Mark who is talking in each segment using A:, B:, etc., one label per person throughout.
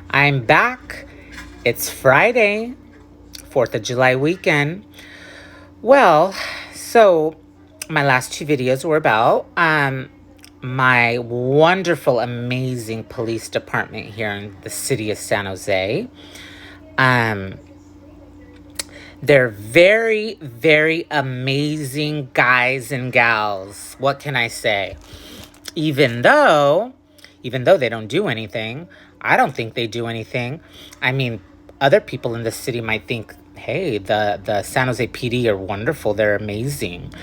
A: I'm back. It's Friday, 4th of July weekend. Well, so my last two videos were about my wonderful, amazing police department here in the city of San Jose. Um, they're very, very amazing guys and gals. What can I say? Even though they don't do anything, I don't think they do anything. I mean, other people in the city might think, hey, the San Jose PD are wonderful. They're amazing.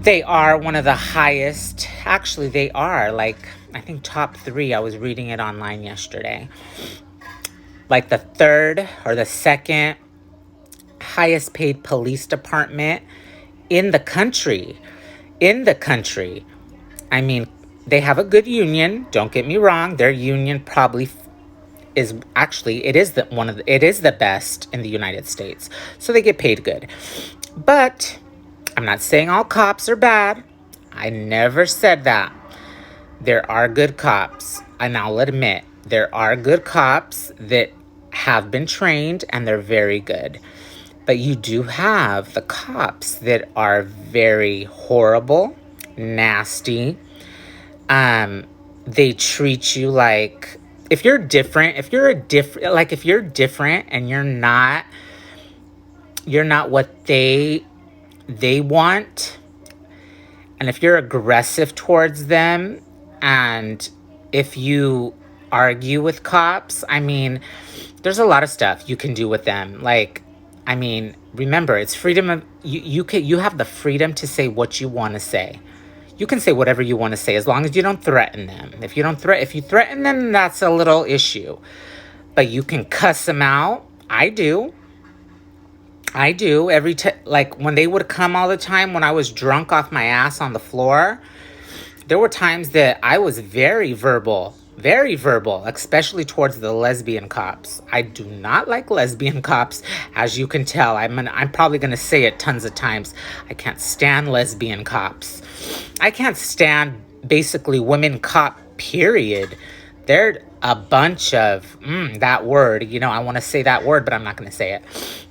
A: They are one of the highest. Actually, they are I think top three. I was reading it online yesterday. Like the third or the second highest paid police department in the country. I mean, they have a good union. Don't get me wrong. Their union probably is actually it is the best in the United States. So they get paid good. But I'm not saying all cops are bad. I never said that. There are good cops, and I'll admit there are good cops that have been trained and they're very good. But you do have the cops that are very horrible, nasty. They treat you like if you're different and you're not what they want, and if you're aggressive towards them, and if you argue with cops, I mean, there's a lot of stuff you can do with them. Remember, it's freedom of you have the freedom to say what you want to say. You can say whatever you want to say as long as you don't threaten them. If you threaten them, that's a little issue. But you can cuss them out. I do. When they would come all the time when I was drunk off my ass on the floor, there were times that I was very verbal, especially towards the lesbian cops. I do not like lesbian cops, as you can tell. I'm probably going to say it tons of times. I can't stand lesbian cops. I can't stand basically women cop, period. They're a bunch of, that word, I want to say that word, but I'm not going to say it.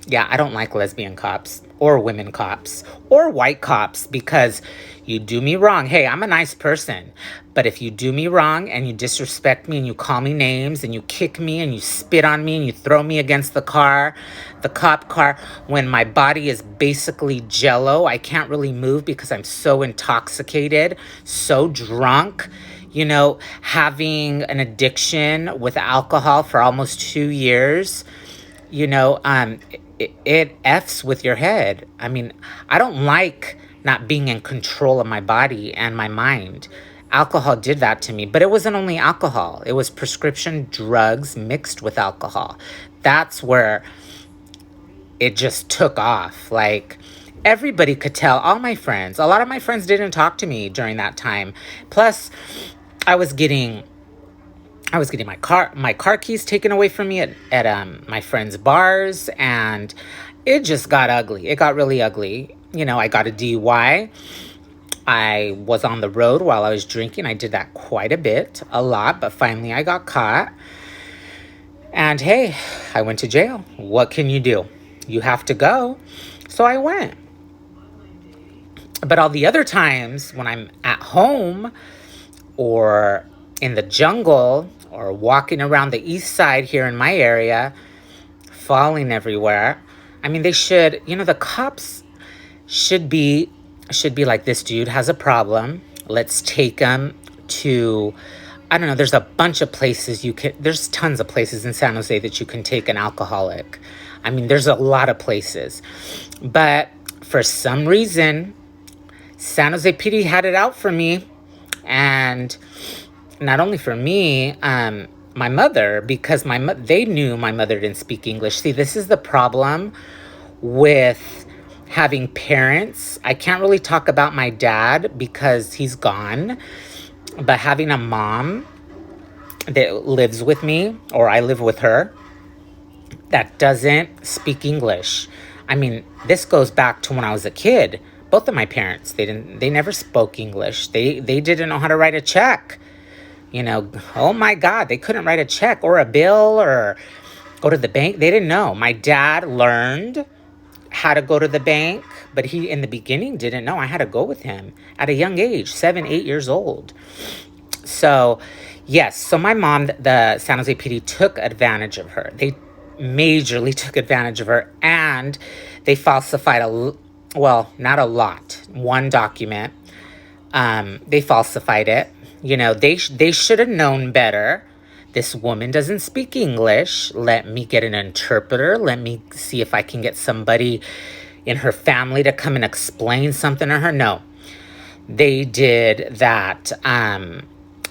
A: Yeah, I don't like lesbian cops or women cops or white cops because you do me wrong. Hey, I'm a nice person, but if you do me wrong and you disrespect me and you call me names and you kick me and you spit on me and you throw me against the cop car, when my body is basically jello, I can't really move because I'm so intoxicated, so drunk. Having an addiction with alcohol for almost 2 years, it F's with your head. I mean, I don't like not being in control of my body and my mind. Alcohol did that to me, but it wasn't only alcohol. It was prescription drugs mixed with alcohol. That's where it just took off. Everybody could tell, a lot of my friends didn't talk to me during that time. Plus, I was getting my car keys taken away from me at my friends' bars, and it just got ugly. It got really ugly. I got a DUI. I was on the road while I was drinking. I did that quite a lot, but finally I got caught. And hey, I went to jail. What can you do? You have to go. So I went. But all the other times when I'm at home or in the jungle or walking around the east side here in my area, falling everywhere, I mean, they should, the cops should be like, this dude has a problem. Let's take him to, I don't know, there's a bunch of places there's tons of places in San Jose that you can take an alcoholic. I mean, there's a lot of places. But for some reason, San Jose PD had it out for me. And not only for me, my mother, because they knew my mother didn't speak English. See, this is the problem with having parents. I can't really talk about my dad because he's gone, but having a mom that lives with me, or I live with her, that doesn't speak English. I mean, this goes back to when I was a kid. Both of my parents, they never spoke English. They didn't know how to write a check. You know, oh my God, they couldn't write a check or a bill or go to the bank. They didn't know. My dad learned how to go to the bank, but he, in the beginning, didn't know. I had to go with him at a young age, 7, 8 years old. So, yes, so my mom, the San Jose PD, took advantage of her. They majorly took advantage of her, and they falsified well, not a lot, one document. They falsified it. You know, they should have known better. This woman doesn't speak English. Let me get an interpreter. Let me see if I can get somebody in her family to come and explain something to her. No, they did that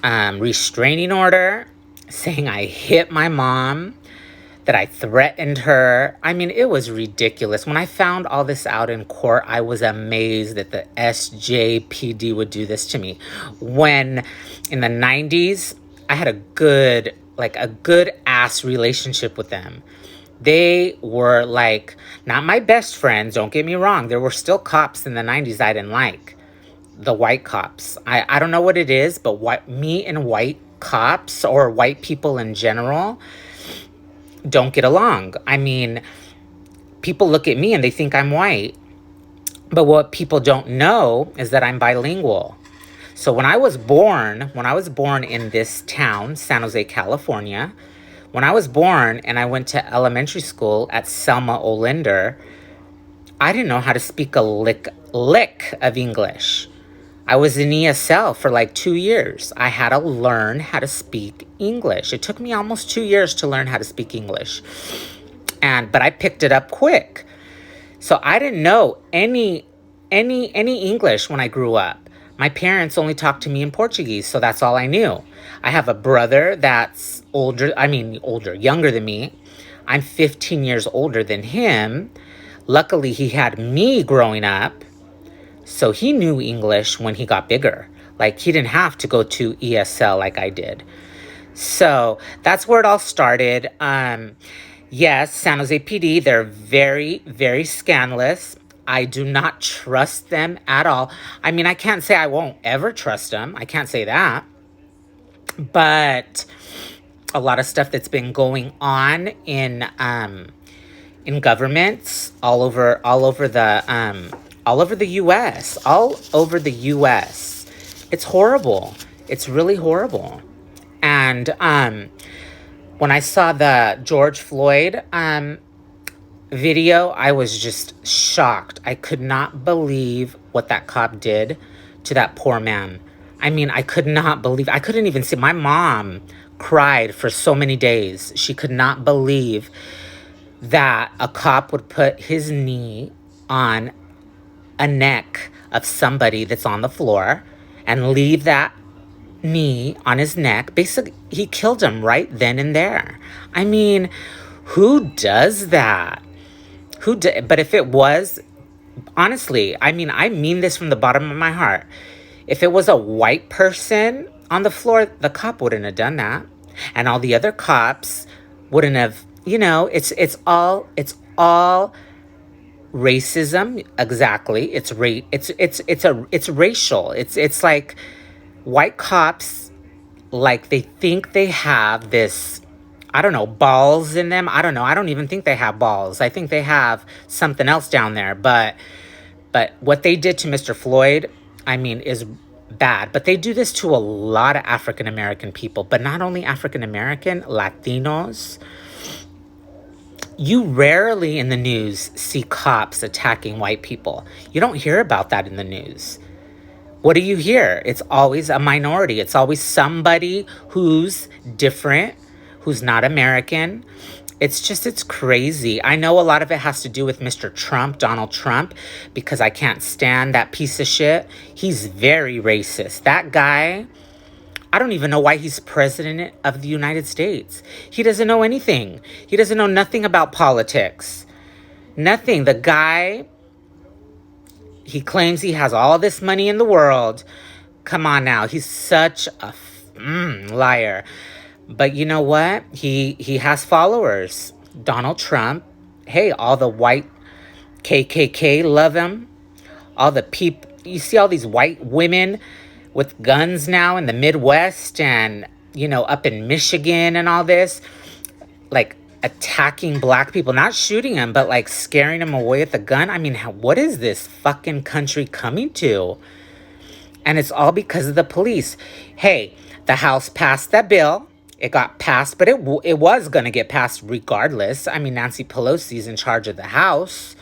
A: restraining order saying I hit my mom, that I threatened her. I mean, it was ridiculous. When I found all this out in court, I was amazed that the SJPD would do this to me. When in the 90s, I had a good ass relationship with them. They were like, not my best friends, don't get me wrong. There were still cops in the 90s I didn't like. The white cops. I don't know what it is, but me and white cops or white people in general don't get along. I mean, people look at me and they think I'm white. But what people don't know is that I'm bilingual. So when I was born in this town, San Jose, California, when I was born and I went to elementary school at Selma Olinder, I didn't know how to speak a lick of English. I was in ESL for like 2 years. I had to learn how to speak English. It took me almost 2 years to learn how to speak English. But I picked it up quick. So I didn't know any English when I grew up. My parents only talked to me in Portuguese, so that's all I knew. I have a brother that's younger than me. I'm 15 years older than him. Luckily, he had me growing up. So he knew English when he got bigger. Like, he didn't have to go to ESL like I did. So that's where it all started. Yes, San Jose PD, they're very, very scandalous. I do not trust them at all. I mean, I can't say I won't ever trust them. I can't say that. But a lot of stuff that's been going on in governments all over the U.S. All over the U.S. It's horrible. It's really horrible. And when I saw the George Floyd video, I was just shocked. I could not believe what that cop did to that poor man. I mean, I couldn't even see. My mom cried for so many days. She could not believe that a cop would put his knee on a neck of somebody that's on the floor and leave that knee on his neck. Basically, he killed him right then and there. I mean, who does that? But if it was, honestly, I mean this from the bottom of my heart. If it was a white person on the floor, the cop wouldn't have done that. And all the other cops wouldn't have, it's all racism. Exactly. It's racial. It's like white cops, like, they think they have this, I don't know, balls in them. I don't know. I don't even think they have balls. I think they have something else down there. But what they did to Mr. Floyd, I mean, is bad. But they do this to a lot of African American people, but not only African American, Latinos. You rarely in the news see cops attacking white people. You don't hear about that in the news. What do you hear? It's always a minority. It's always somebody who's different, who's not American. It's crazy. I know a lot of it has to do with Mr. Trump, Donald Trump, because I can't stand that piece of shit. He's very racist. That guy, I don't even know why he's president of the United States. He doesn't know anything. He doesn't know nothing about politics. Nothing. The guy, he claims he has all this money in the world. Come on now. He's such a liar. But you know what? He has followers. Donald Trump. Hey, all the white KKK love him. All the people. You see all these white women with guns now in the Midwest and, up in Michigan and all this, like attacking black people, not shooting them, but like scaring them away with the gun. I mean, what is this fucking country coming to? And it's all because of the police. Hey, the House passed that bill. It got passed, but it was going to get passed regardless. I mean, Nancy Pelosi's in charge of the House.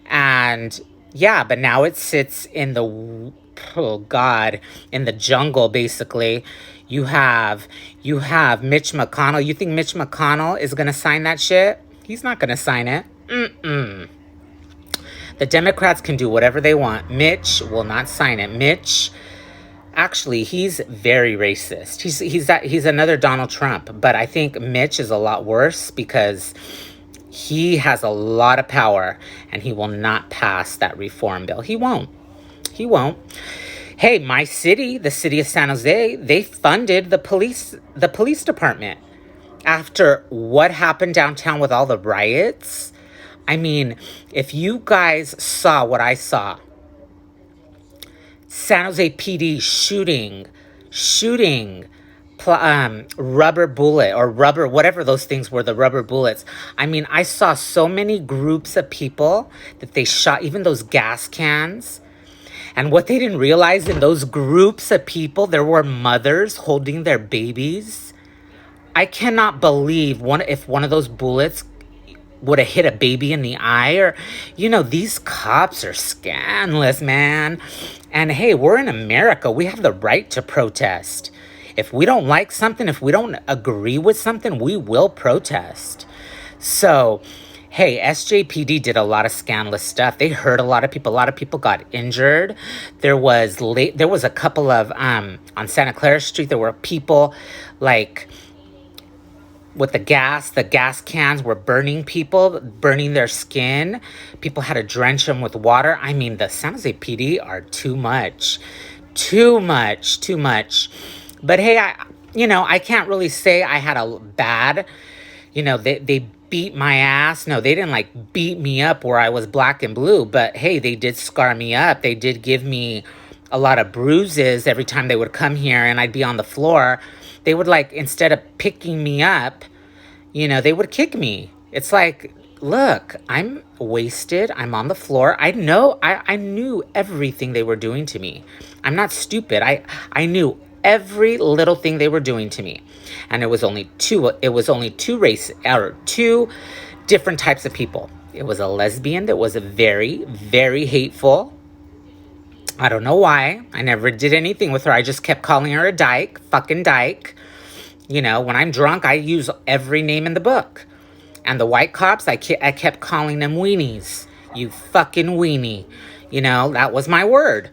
A: And yeah, but now it sits in the, oh God, in the jungle, basically. You have Mitch McConnell. You think Mitch McConnell is going to sign that shit? He's not going to sign it. Mm-mm. The Democrats can do whatever they want. Mitch will not sign it. Mitch, actually, he's very racist. He's another Donald Trump, but I think Mitch is a lot worse because he has a lot of power and he will not pass that reform bill. He won't. He won't. Hey, my city, the city of San Jose, they funded the police department after what happened downtown with all the riots. I mean, if you guys saw what I saw, San Jose PD shooting rubber bullet or rubber, whatever those things were, the rubber bullets. I mean, I saw so many groups of people that they shot, even those gas cans. And what they didn't realize, in those groups of people, there were mothers holding their babies. I cannot believe if one of those bullets would have hit a baby in the eye. Or, these cops are scandalous, man. And hey, we're in America. We have the right to protest. If we don't like something, if we don't agree with something, we will protest. So, hey, SJPD did a lot of scandalous stuff. They hurt a lot of people. A lot of people got injured. There was a couple of on Santa Clara Street. There were people like with the gas cans were burning people, burning their skin. People had to drench them with water. I mean, the San Jose PD are too much. But hey, I can't really say I had a bad, they beat my ass. No, they didn't like beat me up where I was black and blue, but hey, they did scar me up. They did give me a lot of bruises every time they would come here and I'd be on the floor. They would, like, instead of picking me up, they would kick me. It's like, look, I'm wasted. I'm on the floor. I knew everything they were doing to me. I'm not stupid. I knew every little thing they were doing to me. And it was only two different types of people. It was a lesbian that was very, very hateful. I don't know why. I never did anything with her. I just kept calling her a dyke, fucking dyke. When I'm drunk, I use every name in the book. And the white cops, I kept calling them weenies. You fucking weenie. That was my word.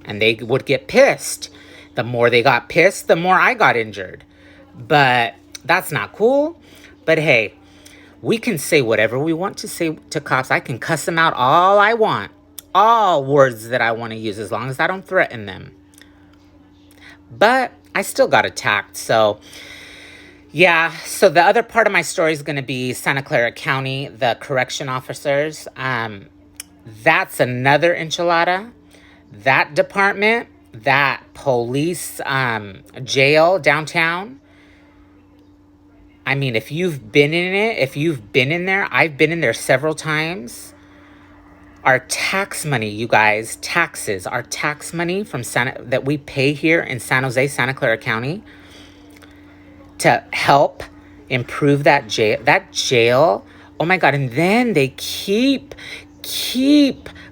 A: And they would get pissed. The more they got pissed, the more I got injured. But that's not cool. But hey, we can say whatever we want to say to cops. I can cuss them out all I want. All words that I want to use, as long as I don't threaten them. But I still got attacked. So yeah, so the other part of my story is going to be Santa Clara County, the correction officers. That's another enchilada. That department, that police jail downtown. I mean, if you've been in there, I've been in there several times. Our tax money, you guys, taxes, our tax money that we pay here in San Jose, Santa Clara County, to help improve that jail. Oh my God. And then they keep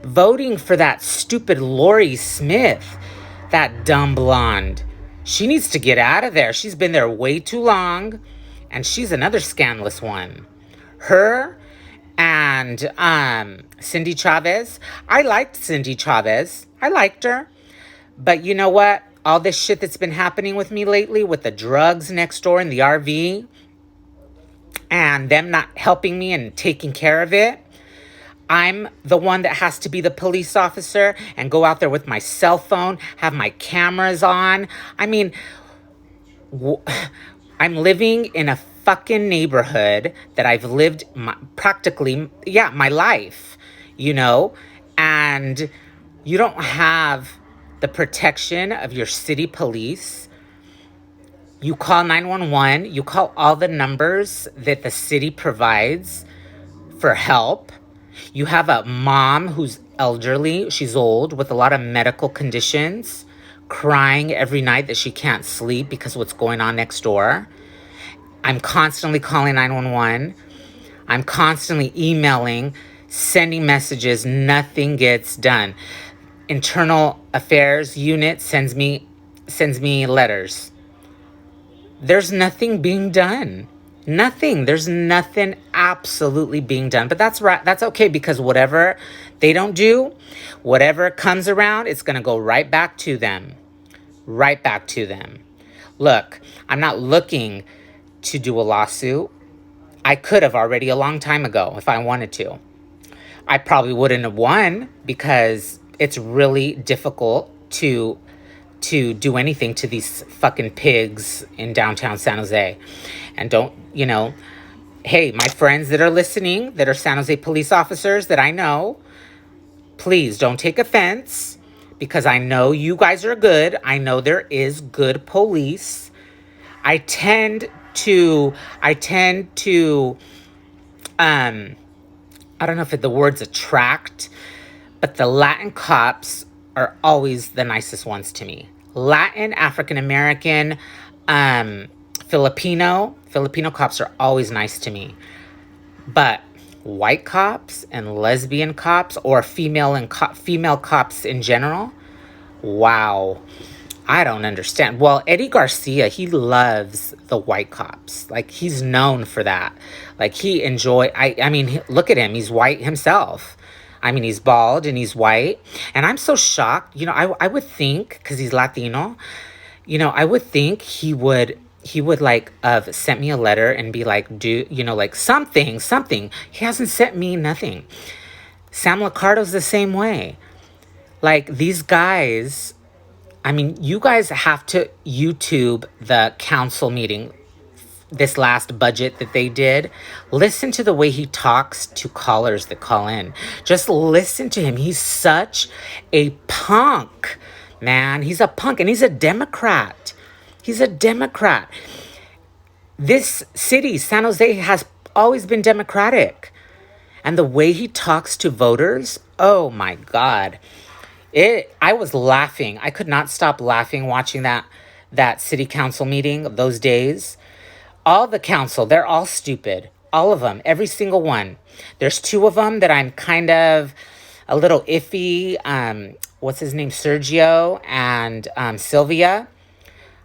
A: voting for that stupid Lori Smith, that dumb blonde. She needs to get out of there. She's been there way too long. And she's another scandalous one. Her and Cindy Chavez. I liked Cindy Chavez. I liked her. But you know what? All this shit that's been happening with me lately, with the drugs next door in the RV, and them not helping me and taking care of it, I'm the one that has to be the police officer and go out there with my cell phone, have my cameras on. I mean, I'm living in a fucking neighborhood that I've lived practically, my life, and you don't have the protection of your city police. You call 911, you call all the numbers that the city provides for help. You have a mom who's elderly, she's old, with a lot of medical conditions, crying every night that she can't sleep because of what's going on next door. I'm constantly calling 911. I'm constantly emailing, sending messages. Nothing gets done. Internal Affairs Unit sends me letters. There's nothing being done. Nothing. There's nothing absolutely being done. But that's right. That's okay, because whatever they don't do, whatever comes around, it's going to go right back to them. Right back to them. Look, I'm not looking to do a lawsuit. I could have already a long time ago if I wanted to. I probably wouldn't have won because it's really difficult to do anything to these fucking pigs in downtown San Jose. And don't, hey, my friends that are listening, that are San Jose police officers that I know, please don't take offense, because I know you guys are good. I know there is good police. I tend to, I don't know if the word's attract, but the Latin cops are always the nicest ones to me. Latin, African American, Filipino cops are always nice to me. But white cops and lesbian cops, or female cops in general, wow, I don't understand. Well, Eddie Garcia, he loves the white cops. Like, he's known for that. Like, I mean, look at him. He's white himself. I mean, he's bald and he's white. And I'm so shocked. I would think, because he's Latino, I would think he would like have sent me a letter and be like, like something. He hasn't sent me nothing. Sam Licardo's the same way. Like, these guys, I mean, you guys have to YouTube the council meeting, this last budget that they did. Listen to the way he talks to callers that call in. Just listen to him. He's such a punk, man. He's a punk, and he's a Democrat. This city, San Jose, has always been Democratic. And the way he talks to voters, oh my God. I was laughing. I could not stop laughing watching that city council meeting those days. All the council, they're all stupid. All of them, every single one. There's two of them that I'm kind of a little iffy. What's his name? Sergio and Sylvia.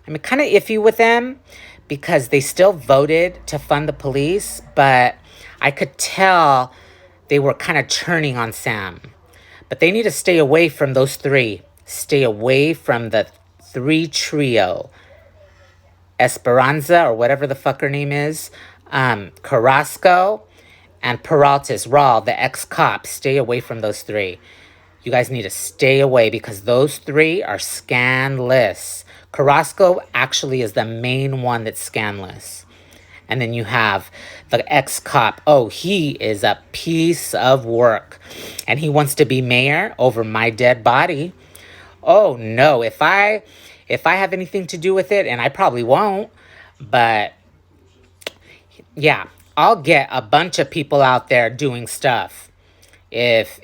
A: I'm kind of iffy with them because they still voted to fund the police, but I could tell they were kind of turning on Sam. But they need to stay away from those three. Stay away from the three trio. Esperanza, or whatever the fuck her name is, Carrasco, and Peralta's Raul, the ex-cop. Stay away from those three. You guys need to stay away because those three are scandalous. Carrasco actually is the main one that's scandalous. And then you have the ex-cop. Oh, he is a piece of work. And he wants to be mayor over my dead body. Oh, no. If I have anything to do with it, and I probably won't, but yeah, I'll get a bunch of people out there doing stuff. If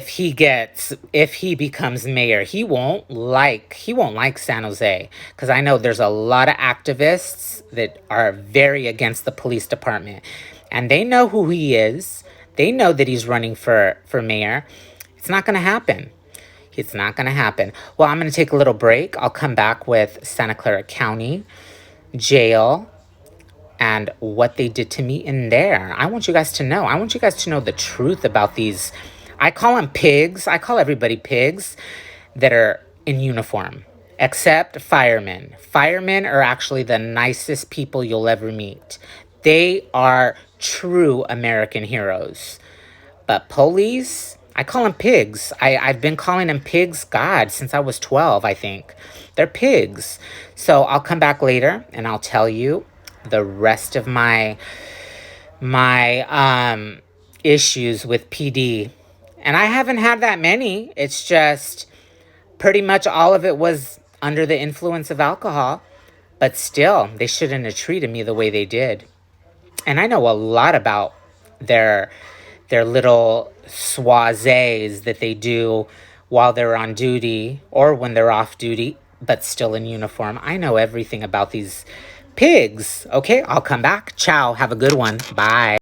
A: he becomes mayor, he won't like San Jose, because I know there's a lot of activists that are very against the police department, and they know who he is. They know that he's running for mayor. It's not going to happen. It's not going to happen. Well, I'm going to take a little break. I'll come back with Santa Clara County Jail and what they did to me in there. I want you guys to know. I want you guys to know the truth about these. I call them pigs. I call everybody pigs that are in uniform, except firemen. Firemen are actually the nicest people you'll ever meet. They are true American heroes. But police, I call them pigs. I've been calling them pigs, God, since I was 12, I think. They're pigs. So I'll come back later and I'll tell you the rest of my issues with PD. And I haven't had that many. It's just Pretty much all of it was under the influence of alcohol, but still, they shouldn't have treated me the way they did. And I know a lot about their little soirees that they do while they're on duty or when they're off duty, but still in uniform. I know everything about these pigs. Okay, I'll come back. Ciao. Have a good one. Bye.